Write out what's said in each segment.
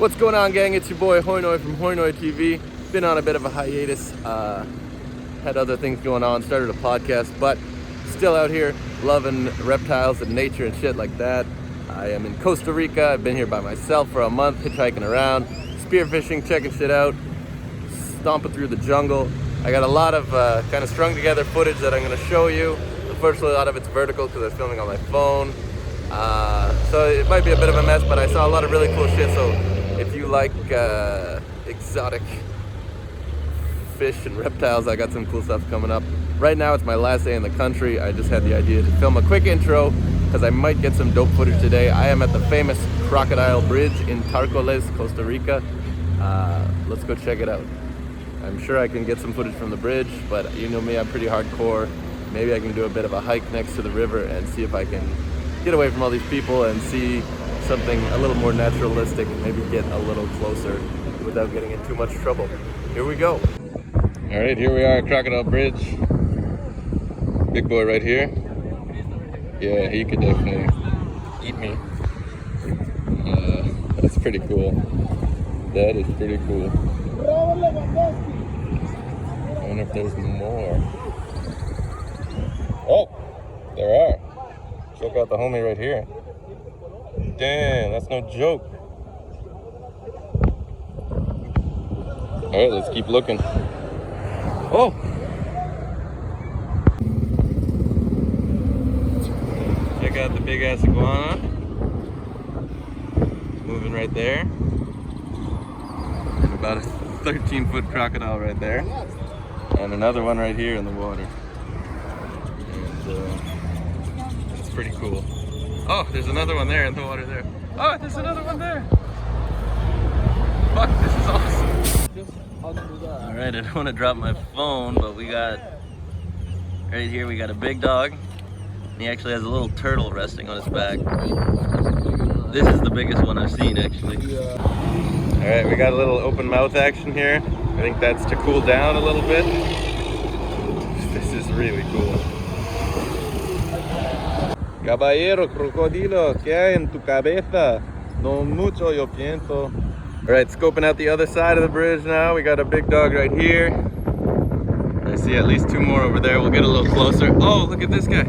What's going on, gang? It's your boy Hoinoi from Hoinoi TV. Been on a bit of a hiatus. Had other things going on, started a podcast, but still out here loving reptiles and nature and shit like that. I am in Costa Rica. I've been here by myself for a month, hitchhiking around, spearfishing, checking shit out, stomping through the jungle. I got a lot of kind of strung together footage that I'm going to show you. Unfortunately, a lot of it's vertical because I'm filming on my phone. So it might be a bit of a mess, but I saw a lot of really cool shit. So if you like exotic fish and reptiles, I got some cool stuff coming up. Right now it's my last day in the country. I just had the idea to film a quick intro because I might get some dope footage today. I am at the famous Crocodile Bridge in Tarcoles, Costa Rica. Let's go check it out. I'm sure I can get some footage from the bridge, but you know me, I'm pretty hardcore. Maybe I can do a bit of a hike next to the river and see if I can get away from all these people and see something a little more naturalistic, maybe get a little closer without getting in too much trouble. Here we go. All right, here we are at Crocodile Bridge. Big boy right here. Yeah, he could definitely eat me. That's pretty cool. That is pretty cool. I wonder if there's more. Oh, there are. Check out the homie right here. Damn, that's no joke. All right, let's keep looking. Oh! Check out the big ass iguana. Moving right there. And about a 13-foot crocodile right there. And another one right here in the water. And it's pretty cool. Oh, there's another one there in the water there. Oh, there's another one there. Fuck, this is awesome. All right, I don't want to drop my phone, but we got, right here, we got a big dog. And he actually has a little turtle resting on his back. This is the biggest one I've seen, actually. All right, we got a little open mouth action here. I think that's to cool down a little bit. This is really cool. Caballero, crocodilo, ¿qué hay en tu cabeza? No mucho, yo pienso. All right, scoping out the other side of the bridge now. We got a big dog right here. I see at least two more over there. We'll get a little closer. Oh, look at this guy.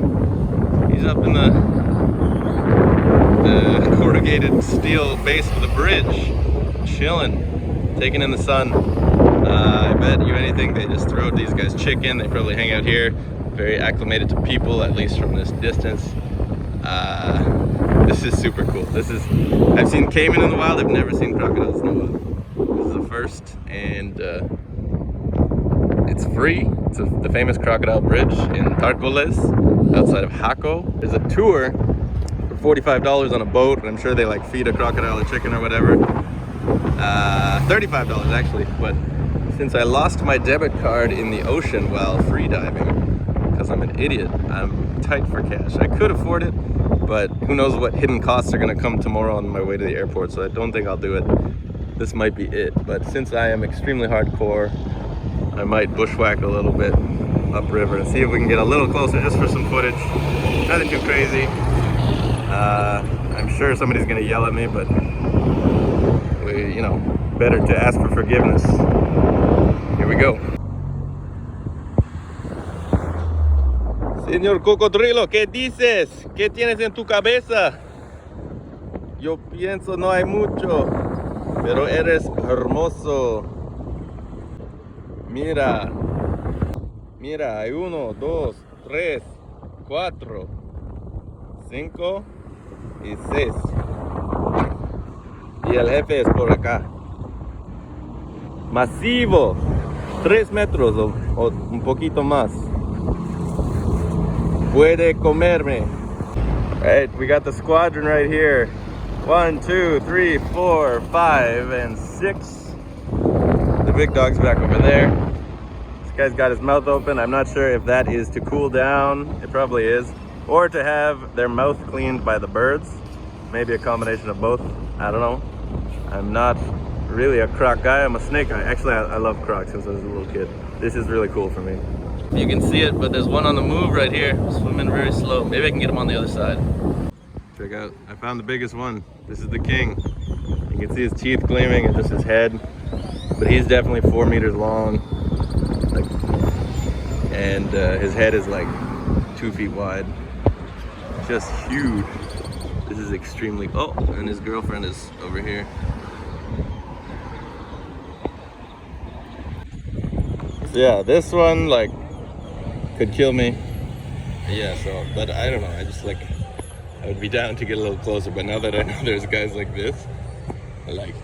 He's up in the corrugated steel base of the bridge, chilling, taking in the sun. I bet you anything they just throw these guys chicken. They probably hang out here. Very acclimated to people, at least from this distance. This is super cool. I've seen caiman in the wild. I've never seen crocodiles in the wild. This is the first, and it's free. It's the famous Crocodile Bridge in Tarcoles, outside of Gecko. There's a tour for $45 on a boat, and I'm sure they like feed a crocodile a chicken or whatever. $35 actually, but since I lost my debit card in the ocean while free diving, because I'm an idiot, I'm tight for cash. I could afford it, but who knows what hidden costs are gonna come tomorrow on my way to the airport, so I don't think I'll do it. This might be it, but since I am extremely hardcore, I might bushwhack a little bit upriver and see if we can get a little closer just for some footage. Nothing too crazy. I'm sure somebody's gonna yell at me, but better to ask for forgiveness. Here we go. Señor cocodrilo, ¿qué dices? ¿Qué tienes en tu cabeza? Yo pienso no hay mucho, pero eres hermoso. Mira, hay 1, 2, 3, 4, 5 y 6. Y el jefe es por acá. Masivo, 3 metros o un poquito más. Puede comerme. All right, we got the squadron right here. 1, 2, 3, 4, 5, and 6. The big dog's back over there. This guy's got his mouth open. I'm not sure if that is to cool down. It probably is. Or to have their mouth cleaned by the birds. Maybe a combination of both. I don't know. I'm not really a croc guy. I'm a snake guy. Actually, I love crocs since I was a little kid. This is really cool for me. You can see it, but there's one on the move right here, swimming very slow. Maybe I can get him on the other side. Check out, I found the biggest one. This is the king. You You can see his teeth gleaming and just his head. But he's definitely 4 meters long. And his head is like 2 feet wide. Just huge. This is extremely, oh, and his girlfriend is over here. So yeah, this one like could kill me. Yeah, so, but I don't know, I just like, I would be down to get a little closer, but now that I know there's guys like this, like,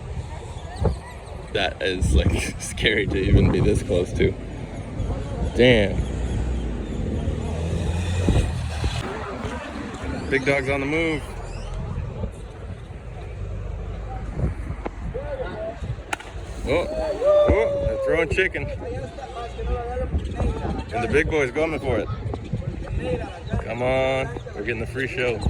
that is like scary to even be this close to. Damn. Big dog's on the move. Oh, they're throwing chicken. And the big boy's going for it. Come on, we're getting the free show.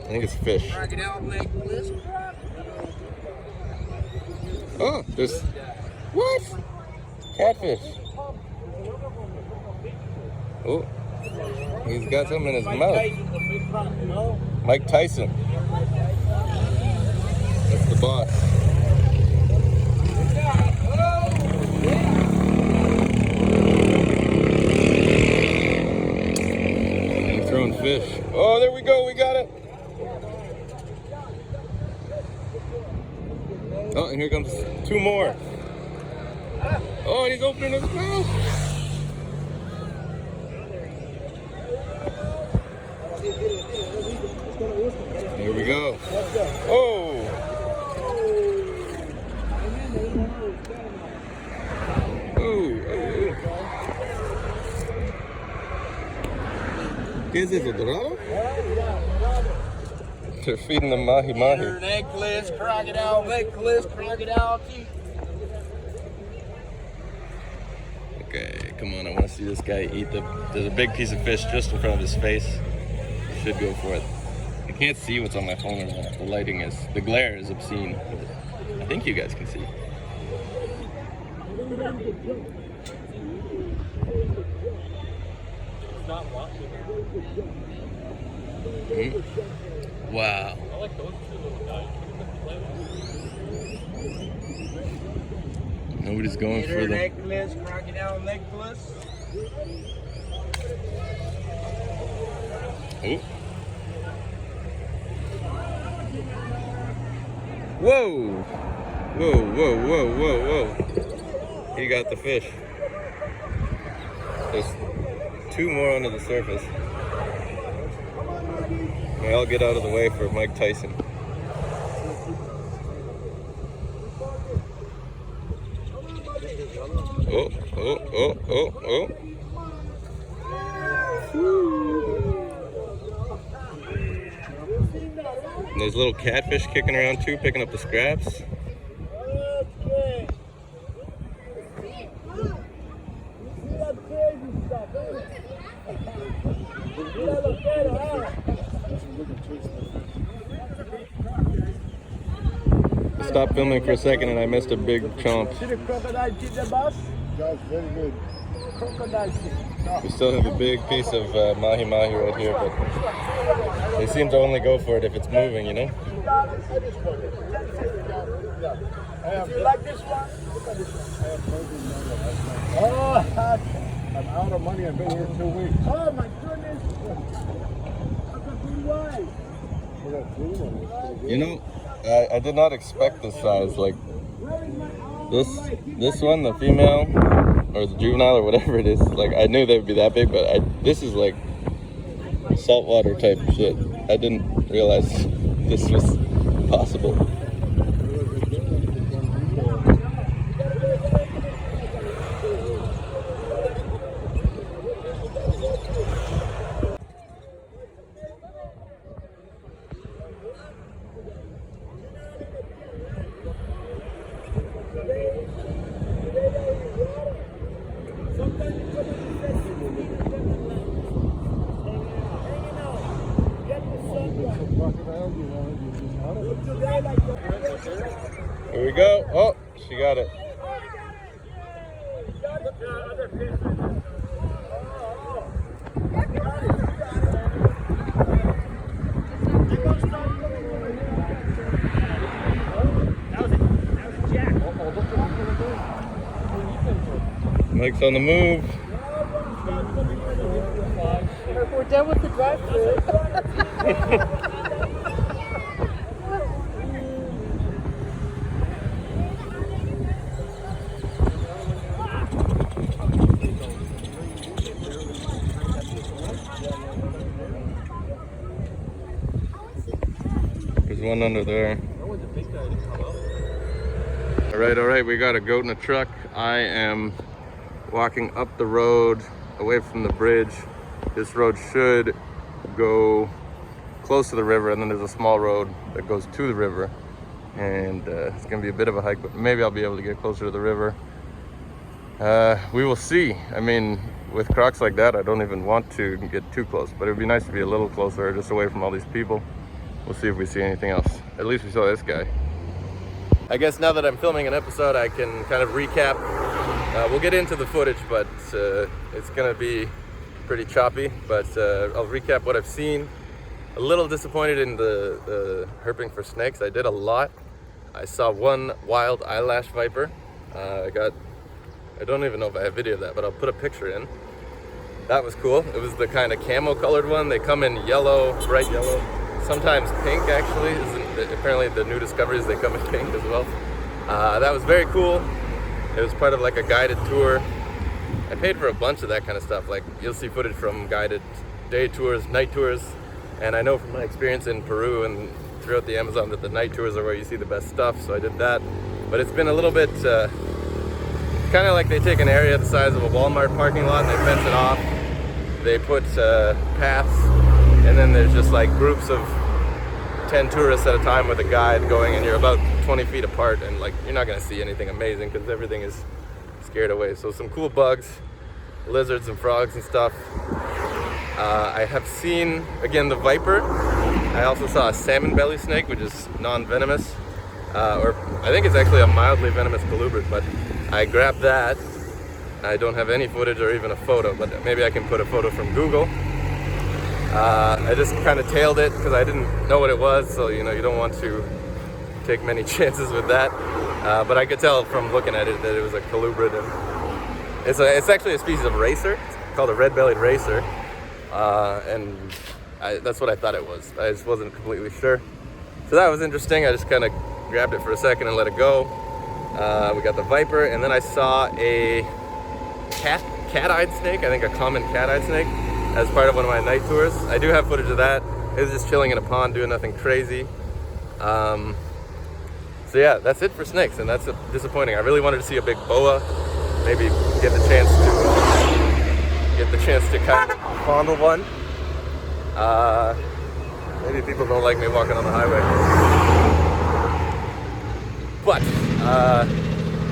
I think it's fish. Oh, there's, what? Catfish. Oh, he's got something in his mouth. Mike Tyson. That's the boss. I'm throwing fish. Oh, there we go. We got it. Oh, and here comes 2 more. Oh, and he's opening his mouth. Here we go. Oh. ¿Qué es eso, dorado? They're feeding the mahi-mahi. Necklace, crocodile necklace, crocodile teeth. Okay, come on, I want to see this guy eat there's a big piece of fish just in front of his face. Should go for it. I can't see what's on my phone right now. The lighting is, the glare is obscene. I think you guys can see. Wow. Nobody's going for the necklace, crocodile necklace. Oh. Whoa! Whoa, whoa, whoa, whoa, whoa. He got the fish. There's 2 more under the surface. Okay, I'll get out of the way for Mike Tyson. Oh, oh, oh, oh, oh. And there's little catfish kicking around too, picking up the scraps. Stopped filming for a second and I missed a big chomp. See the crocodile teeth, the boss? That's very good. Crocodile teeth. We still have a big piece of mahi-mahi right here, but they seem to only go for it if it's moving, you know? If you like this one, look at this one. Oh, I'm out of money. I've been here 2 weeks. oh my goodness. You know, I did not expect this size. Like this one, the female or the juvenile or whatever it is. Like I knew they would be that big, but this is like saltwater type shit. I didn't realize this was possible. Here we go. Oh, she got it. Mike's on the move. We're done with the drive-thru. There's one under there. All right, we got a goat in a truck. I am walking up the road away from the bridge. This road should go close to the river, and then there's a small road that goes to the river. And it's gonna be a bit of a hike, but maybe I'll be able to get closer to the river. We will see. I mean, with crocs like that, I don't even want to get too close, but it would be nice to be a little closer, just away from all these people. We'll see if we see anything else. At least we saw this guy. I guess now that I'm filming an episode, I can kind of recap. We'll get into the footage, but it's gonna be pretty choppy, but I'll recap what I've seen. A little disappointed in the herping for snakes. I did a lot. I saw one wild eyelash viper. I don't even know if I have video of that, but I'll put a picture in. That was cool. It was the kind of camo colored one. They come in yellow, bright yellow, sometimes pink actually. Apparently the new discoveries, they come in pink as well. That was very cool. It was part of like a guided tour. I paid for a bunch of that kind of stuff. Like you'll see footage from guided day tours, night tours. And I know from my experience in Peru and throughout the Amazon that the night tours are where you see the best stuff. So I did that. But it's been a little bit kind of like they take an area the size of a Walmart parking lot and they fence it off. They put paths, and then there's just like groups of 10 tourists at a time with a guide going, and you're about 20 feet apart, and like you're not gonna see anything amazing because everything is scared away. So some cool bugs, lizards and frogs and stuff. I have seen, again, the viper. I also saw a salmon belly snake, which is non-venomous, or I think it's actually a mildly venomous colubrid, but I grabbed that. I don't have any footage or even a photo, but maybe I can put a photo from Google. I just kind of tailed it because I didn't know what it was, so you know, you don't want to take many chances with that. But I could tell from looking at it that it was a colubrid. And it's actually a species of racer. It's called a red-bellied racer, and that's what I thought it was. I just wasn't completely sure. So that was interesting. I just kind of grabbed it for a second and let it go. We got the viper, and then I saw a cat-eyed snake. I think a common cat-eyed snake, as part of one of my night tours. I do have footage of that. It was just chilling in a pond doing nothing crazy. So yeah, that's it for snakes, and that's disappointing. I really wanted to see a big boa, maybe get the chance to kind of fondle one. Maybe people don't like me walking on the highway. But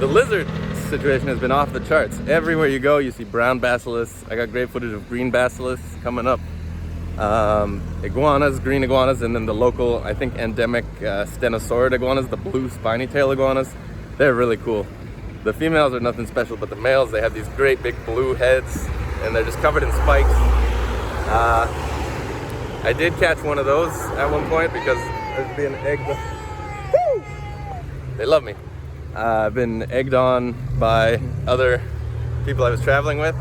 the lizard situation has been off the charts. Everywhere you go, you see brown basilisks. I got great footage of green basilisks coming up. Iguanas, green iguanas, and then the local, I think, endemic stenosaurid iguanas, the blue spiny tail iguanas. They're really cool. The females are nothing special, but the males, they have these great big blue heads, and they're just covered in spikes. I did catch one of those at one point because I was being egged. Woo! They love me. I've been egged on by other people I was traveling with,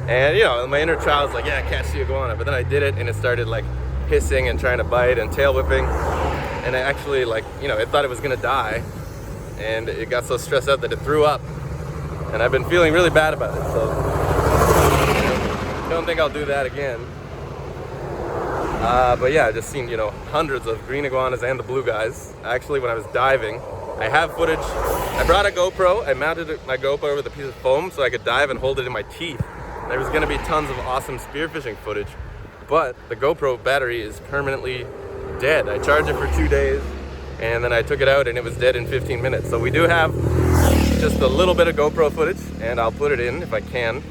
and you know, my inner child's like, yeah, catch the iguana. But then I did it, and it started like hissing and trying to bite and tail whipping, and I actually, like, you know, it thought it was gonna die, and it got so stressed out that it threw up, and I've been feeling really bad about it. So I don't think I'll do that again. But yeah, I just seen, you know, hundreds of green iguanas and the blue guys. Actually, when I was diving, I have footage. I brought a GoPro. I mounted my GoPro with a piece of foam so I could dive and hold it in my teeth. There was gonna be tons of awesome spearfishing footage, but the GoPro battery is permanently dead. I charged it for 2 days, and then I took it out and it was dead in 15 minutes. So we do have just a little bit of GoPro footage, and I'll put it in if I can.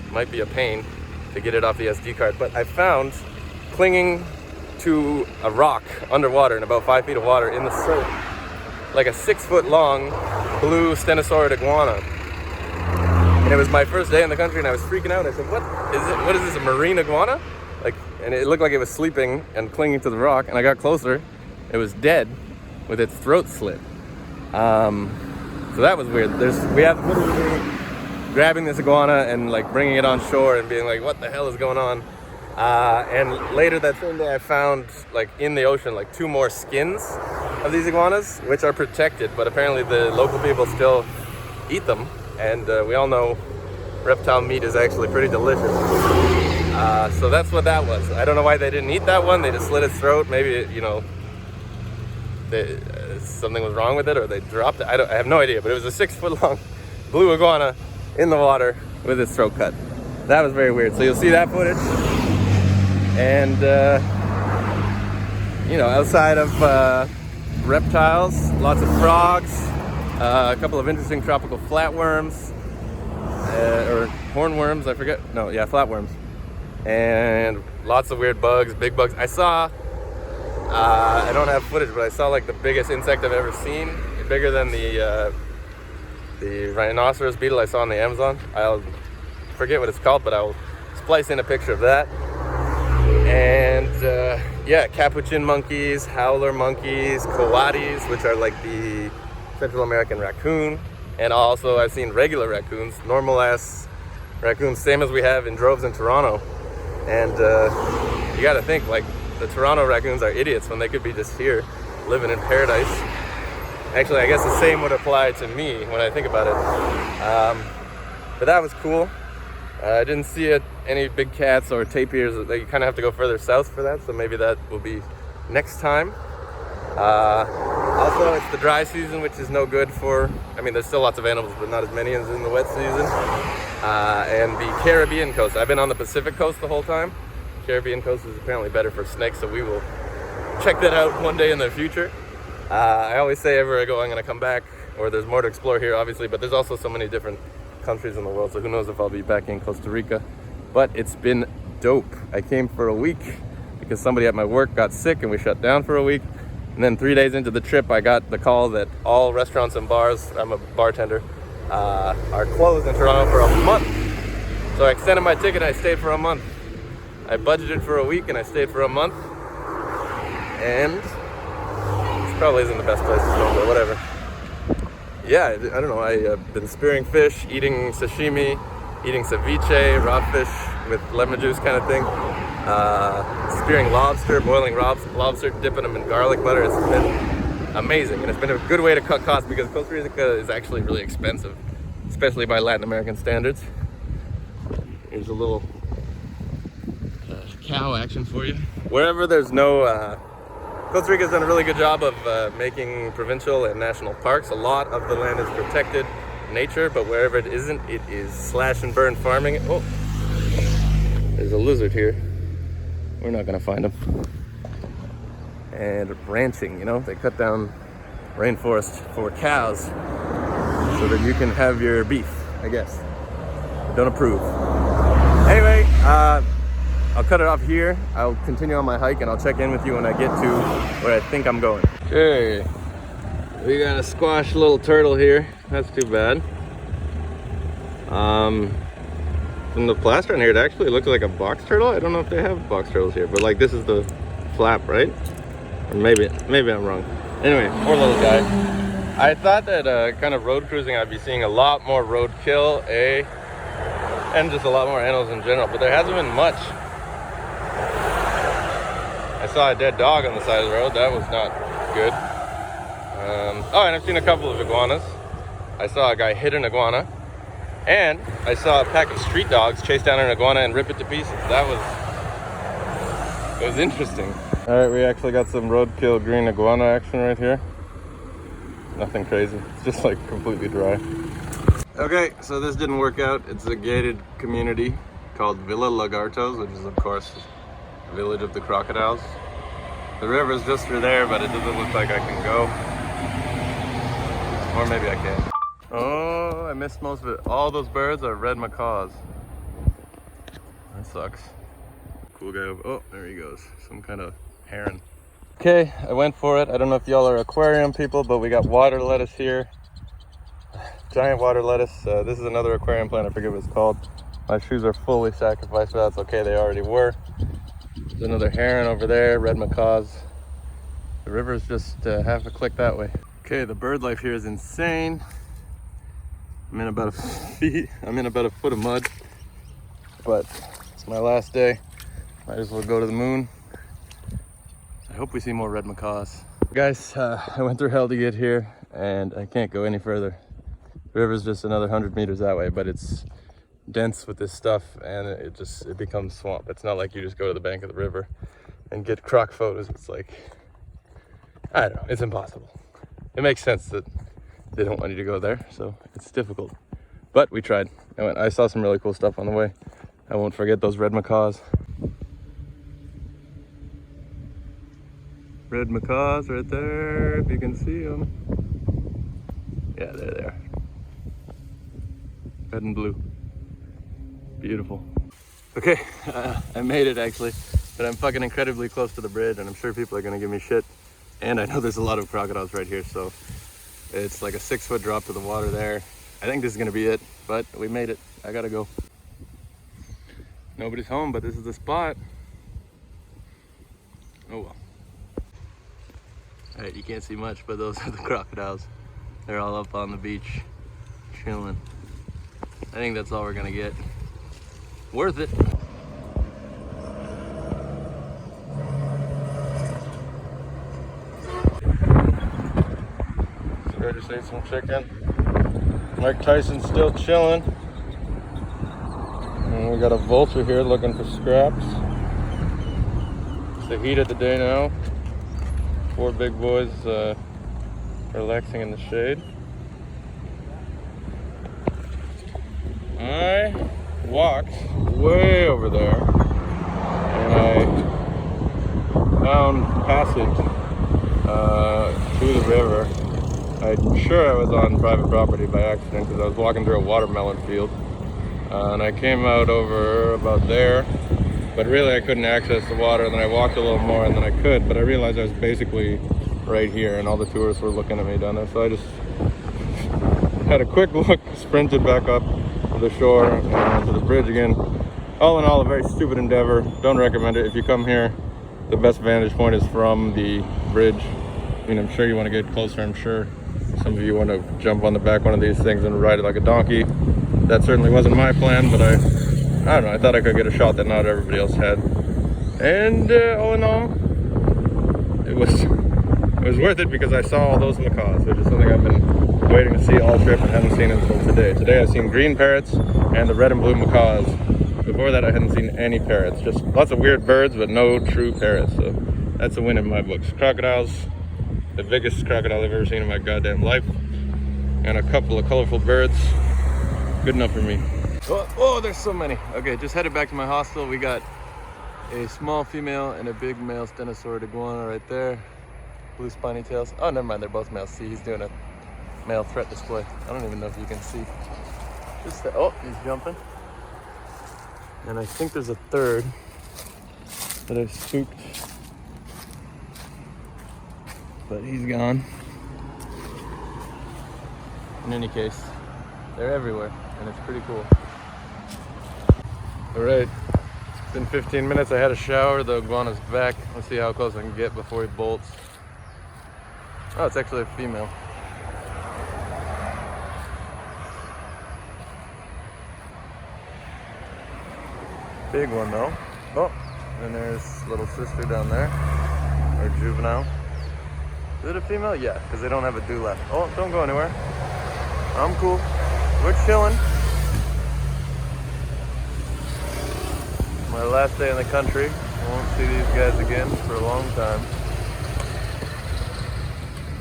It might be a pain to get it off the SD card, but I found, clinging to a rock underwater in about 5 feet of water in the surf, like a 6 foot long blue stenosaurid iguana. And it was my first day in the country, and I was freaking out. I said, what is this, a marine iguana? Like, and it looked like it was sleeping and clinging to the rock, and I got closer. It was dead with its throat slit. So that was weird. We have grabbing this iguana and like bringing it on shore and being like, what the hell is going on? And later that same day I found like in the ocean like 2 more skins of these iguanas, which are protected, but apparently the local people still eat them. And we all know reptile meat is actually pretty delicious. So that's what that was. I don't know why they didn't eat that one. They just slit its throat. Maybe, you know, something was wrong with it, or they dropped it. I have no idea, but it was a 6-foot long blue iguana in the water with its throat cut. That was very weird. So you'll see that footage. And, you know, outside of reptiles, lots of frogs, a couple of interesting tropical flatworms, or hornworms, I forget. No, yeah, flatworms. And lots of weird bugs, big bugs. I saw, I don't have footage, but I saw like the biggest insect I've ever seen, bigger than the rhinoceros beetle I saw in the Amazon. I'll forget what it's called, but I'll splice in a picture of that. And yeah, capuchin monkeys, howler monkeys, coatis, which are like the Central American raccoon. And also I've seen regular raccoons, normal ass raccoons, same as we have in droves in Toronto. And you gotta think, like, the Toronto raccoons are idiots when they could be just here living in paradise. Actually, I guess the same would apply to me when I think about it. But that was cool. I didn't see any big cats or tapirs. You kind of have to go further south for that, so maybe that will be next time. Also, it's the dry season, which is no good for, I mean, there's still lots of animals, but not as many as in the wet season. And the Caribbean coast. I've been on the Pacific coast the whole time. Caribbean coast is apparently better for snakes, so we will check that out one day in the future. I always say everywhere I go, I'm going to come back, or there's more to explore here, obviously, but there's also so many different countries in the world, so who knows if I'll be back in Costa Rica. But it's been dope. I came for a week because somebody at my work got sick and we shut down for a week. And then 3 days into the trip, I got the call that all restaurants and bars, I'm a bartender, are closed in Toronto for a month. So I extended my ticket, I stayed for a month. I budgeted for a week and I stayed for a month. And this probably isn't the best place to go, but whatever. Yeah, I don't know, I've been spearing fish, eating sashimi, eating ceviche, raw fish with lemon juice kind of thing. Spearing lobster, boiling lobster, dipping them in garlic butter. It's been amazing, and it's been a good way to cut costs because Costa Rica is actually really expensive, especially by Latin American standards. Here's a little cow action for you. Wherever there's no, Costa Rica's done a really good job of making provincial and national parks. A lot of the land is protected nature, but wherever it isn't, it is slash and burn farming. Oh, there's a lizard here. We're not gonna find him. And ranching, you know, they cut down rainforest for cows so that you can have your beef, I guess. Don't approve. Anyway, I'll cut it off here. I'll continue on my hike and I'll check in with you when I get to where I think I'm going. Okay, we got a squashed little turtle here. That's too bad. From the plaster on here, it actually looked like a box turtle. I don't know if they have box turtles here, but like this is the flap, right? Or maybe I'm wrong. Anyway, poor little guy. I thought that kind of road cruising, I'd be seeing a lot more roadkill, and just a lot more animals in general, but there hasn't been much. I saw a dead dog on the side of the road. That was not good. Oh, and I've seen a couple of iguanas. I saw a guy hit an iguana. And I saw a pack of street dogs chase down an iguana and rip it to pieces. It was interesting. All right, we actually got some roadkill green iguana action right here. Nothing crazy. It's just like completely dry. Okay, so this didn't work out. It's a gated community called Villa Lagartos, which is of course the village of the crocodiles. The river's just through there, but it doesn't look like I can go. Or maybe I can. Oh, I missed most of it. All those birds are red macaws. That sucks. Cool guy over, oh, there he goes. Some kind of heron. Okay, I went for it. I don't know if y'all are aquarium people, but we got water lettuce here. Giant water lettuce. This is another aquarium plant, I forget what it's called. My shoes are fully sacrificed, but that's okay, they already were. There's another heron over there, red macaws. The river's just half a click that way. Okay, the bird life here is insane. I'm in about a foot of mud, but it's my last day. Might as well go to the moon. I hope we see more red macaws. Guys, I went through hell to get here, and I can't go any further. The river's just another 100 meters that way, but it's dense with this stuff, and it becomes swamp. It's not like you just go to the bank of the river and get croc photos. It's like, I don't know, it's impossible. It makes sense that they don't want you to go there, so it's difficult. But we tried. I saw some really cool stuff on the way. I won't forget those red macaws. Red macaws right there, if you can see them. Yeah, there they are. Red and blue. Beautiful. Okay, I made it actually, but I'm fucking incredibly close to the bridge, and I'm sure people are gonna give me shit. And I know there's a lot of crocodiles right here, so it's like a 6-foot drop to the water there. I think this is gonna be it, but we made it. I gotta go. Nobody's home, but this is the spot. Oh well. All right, you can't see much, but those are the crocodiles. They're all up on the beach, chilling. I think that's all we're gonna get. Worth it. So I just ate some chicken. Mike Tyson's still chilling. And we got a vulture here looking for scraps. It's the heat of the day now. 4 big boys relaxing in the shade. I walked way over there and I found passage to the river. I'm sure I was on private property by accident because I was walking through a watermelon field, and I came out over about there, but really I couldn't access the water. And then I walked a little more and then I could, but I realized I was basically right here and all the tourists were looking at me down there, so I just had a quick look, sprinted back up to the shore and to the bridge again. All in all, a very stupid endeavor. Don't recommend it. If you come here, the best vantage point is from the bridge. I mean, I'm sure you want to get closer. I'm sure some of you want to jump on the back one of these things and ride it like a donkey. That certainly wasn't my plan, but I don't know, I thought I could get a shot that not everybody else had. And all in all, it was worth it because I saw all those macaws, which is something I've been waiting to see all trip and hadn't seen until today. Today I've seen green parrots and the red and blue macaws. Before that I hadn't seen any parrots, just lots of weird birds, but no true parrots. So that's a win in my books. Crocodiles, the biggest crocodile I've ever seen in my goddamn life, and a couple of colorful birds. Good enough for me. Oh, there's so many. Okay, just headed back to my hostel. We got a small female and a big male stenosaurid iguana right there. Blue spiny tails. Oh, never mind, they're both males. See, he's doing a male threat display. I don't even know if you can see. Oh, he's jumping. And I think there's a third that I've spooked, but he's gone. In any case, they're everywhere, and it's pretty cool. All right, it's been 15 minutes. I had a shower. The iguana's back. Let's see how close I can get before he bolts. Oh, it's actually a female. Big one though. Oh, and there's little sister down there, or juvenile. Is it a female? Yeah, because they don't have a dewlap. Oh, don't go anywhere. I'm cool. We're chilling. My last day in the country. I won't see these guys again for a long time.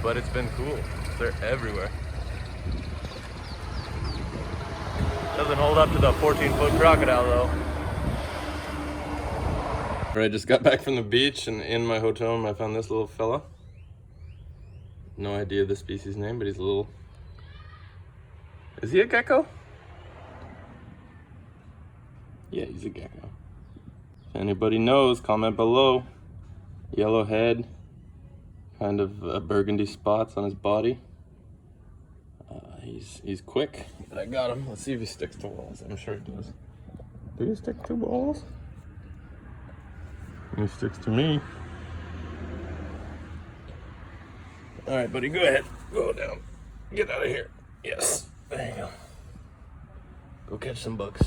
But it's been cool. They're everywhere. Doesn't hold up to the 14-foot crocodile though. I just got back from the beach, and in my hotel room I found this little fella. No idea the species name, but he's a little... Is he a gecko? Yeah, he's a gecko. If anybody knows, comment below. Yellow head, kind of burgundy spots on his body. He's quick, but I got him. Let's see if he sticks to walls. I'm sure he does. Do you stick to walls? He sticks to me. All right, buddy, go ahead. Go down. Get out of here. Yes. There you go. Go catch some bugs.